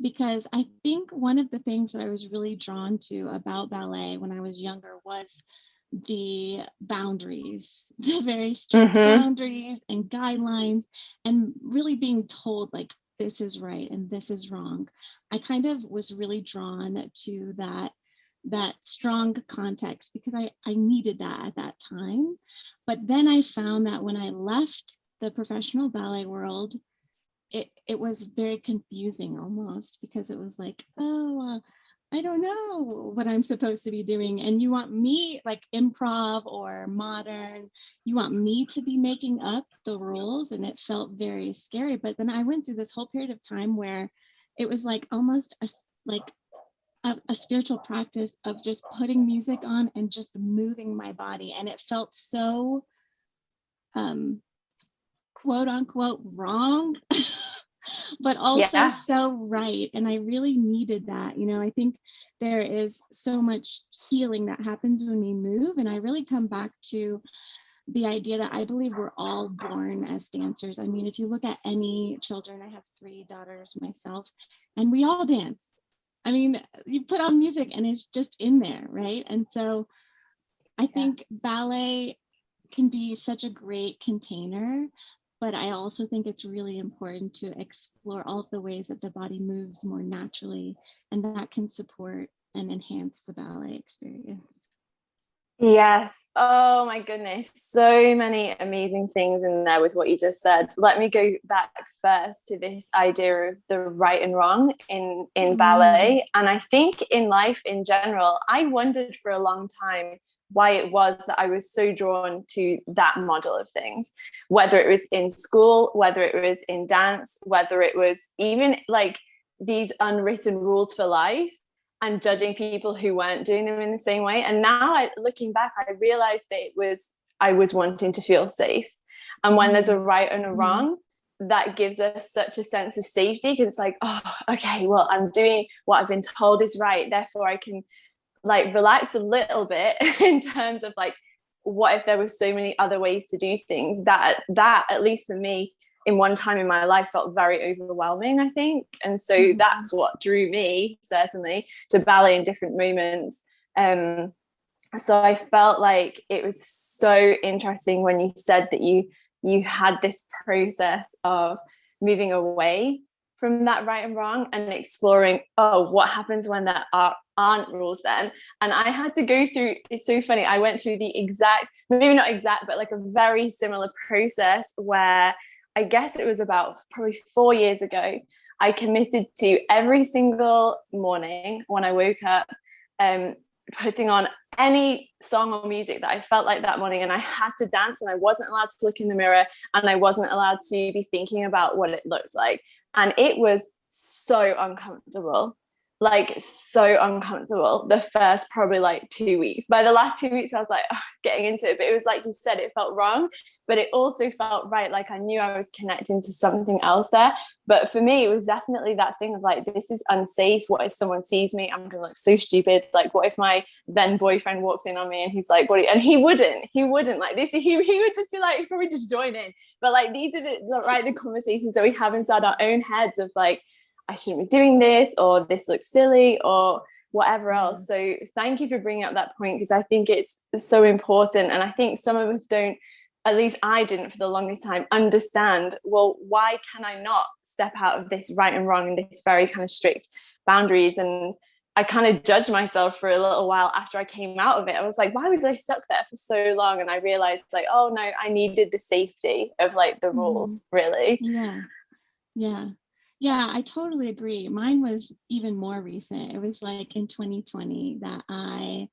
because I think one of the things that I was really drawn to about ballet when I was younger was the boundaries, the very strict Mm-hmm. boundaries and guidelines, and really being told like this is right and this is wrong. I kind of was really drawn to that strong context because I needed that at that time. But then I found that when I left the professional ballet world, it was very confusing almost because it was like, oh, I don't know what I'm supposed to be doing. And you want me like improv or modern, you want me to be making up the rules. And it felt very scary. But then I went through this whole period of time where it was like almost like a spiritual practice of just putting music on and just moving my body. And it felt so um, quote unquote wrong, but also Yeah. so right. And I really needed that. You know, I think there is so much healing that happens when we move. And I really come back to the idea that I believe we're all born as dancers. I mean, if you look at any children, I have 3 daughters myself, and we all dance. I mean, you put on music and it's just in there, right? And so I think Yes. ballet can be such a great container, but I also think it's really important to explore all of the ways that the body moves more naturally, and that can support and enhance the ballet experience. Yes. Oh my goodness. So many amazing things in there with what you just said. Let me go back first to this idea of the right and wrong in Mm, ballet. And I think in life in general, I wondered for a long time why it was that I was so drawn to that model of things, whether it was in school, whether it was in dance, whether it was even like these unwritten rules for life and judging people who weren't doing them in the same way. And now, looking back, I realized that I was wanting to feel safe. And when there's a mm, right and a mm, wrong, that gives us such a sense of safety because it's like, oh, okay, well, I'm doing what I've been told is right. Therefore, I can like relax a little bit in terms of like, what if there were so many other ways to do things that at least for me in one time in my life felt very overwhelming, I think. And so mm, that's what drew me certainly to ballet in different moments. Um, so I felt like it was so interesting when you said that you had this process of moving away from that right and wrong and exploring, oh, what happens when there aren't rules then. And I had to go through, it's so funny, I went through the exact, maybe not exact, but like a very similar process where I guess it was about probably 4 years ago. I committed to every single morning when I woke up, um, putting on any song or music that I felt like that morning, and I had to dance, and I wasn't allowed to look in the mirror, and I wasn't allowed to be thinking about what it looked like. And it was so uncomfortable, like so uncomfortable the first probably like 2 weeks. By the last 2 weeks I was like, oh, getting into it, but it was like you said, it felt wrong, but it also felt right. Like I knew I was connecting to something else there. But for me, it was definitely that thing of like, this is unsafe. What if someone sees me? I'm gonna look so stupid. Like, what if my then boyfriend walks in on me and he's like, what? And he wouldn't like this. He would just be like, he'd probably just join in. But like, these are the conversations that we have inside our own heads of like, I shouldn't be doing this, or this looks silly, or whatever else. mm, So thank you for bringing up that point because I think it's so important. And I think some of us don't, at least I didn't for the longest time, understand, well, why can I not step out of this right and wrong and this very kind of strict boundaries? And I kind of judged myself for a little while after I came out of it. I was like, why was I stuck there for so long? And I realized like, oh no, I needed the safety of like the mm. rules, really. Yeah, yeah. Yeah, I totally agree. Mine was even more recent. It was like in 2020 that I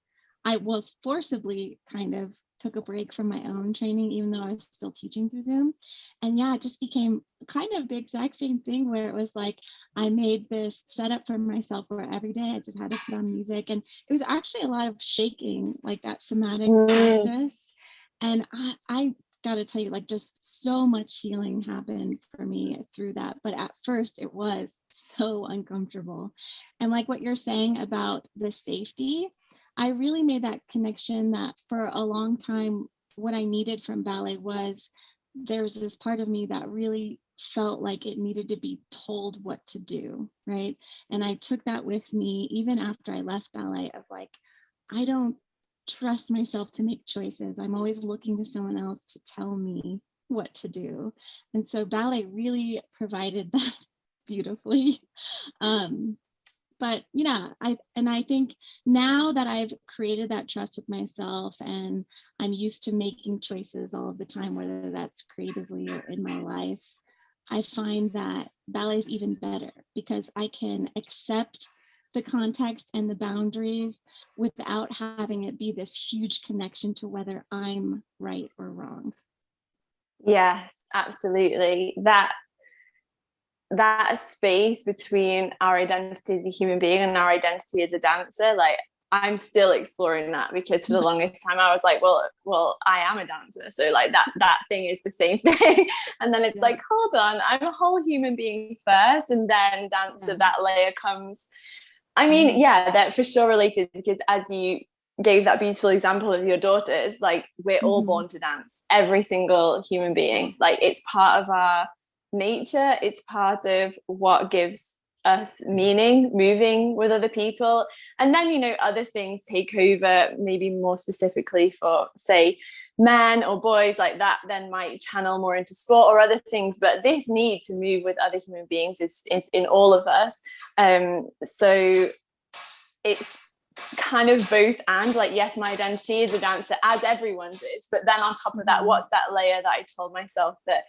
was forcibly kind of took a break from my own training, even though I was still teaching through Zoom. And yeah, it just became kind of the exact same thing where it was like I made this setup for myself where every day I just had to put on music. And it was actually a lot of shaking, like that somatic Mm, practice. And I got to tell you, like, just so much healing happened for me through that. But at first, it was so uncomfortable. And like what you're saying about the safety, I really made that connection that for a long time, what I needed from ballet was there's this part of me that really felt like it needed to be told what to do, right? And I took that with me even after I left ballet, of like, I don't trust myself to make choices. I'm always looking to someone else to tell me what to do. And so ballet really provided that beautifully. But yeah, I think now that I've created that trust with myself, and I'm used to making choices all of the time, whether that's creatively or in my life, I find that ballet is even better because I can accept the context and the boundaries without having it be this huge connection to whether I'm right or wrong. Yes, absolutely. That space between our identity as a human being and our identity as a dancer, like, I'm still exploring that, because for the longest time I was like, well, I am a dancer, so like that thing is the same thing. And then it's like, hold on, I'm a whole human being first, and then dancer, that layer comes. I mean, yeah, that for sure related, because as you gave that beautiful example of your daughters, like, we're all born to dance, every single human being. Like, it's part of our nature, it's part of what gives us meaning, moving with other people. And then, you know, other things take over, maybe more specifically for, say, men or boys, like that then might channel more into sport or other things. But this need to move with other human beings is in all of us. So it's kind of both, and like, yes, my identity is a dancer, as everyone's is, but then on top of that, what's that layer that I told myself that,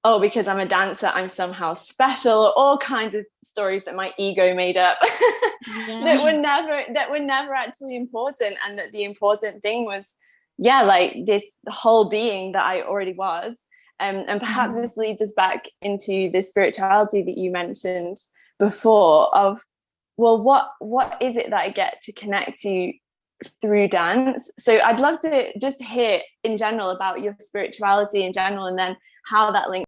oh, because I'm a dancer, I'm somehow special, or all kinds of stories that my ego made up that were never actually important. And that the important thing was, yeah, like, this whole being that I already was. And perhaps this leads us back into the spirituality that you mentioned before, of, well, what is it that I get to connect to through dance? So I'd love to just hear in general about your spirituality in general, and then how that links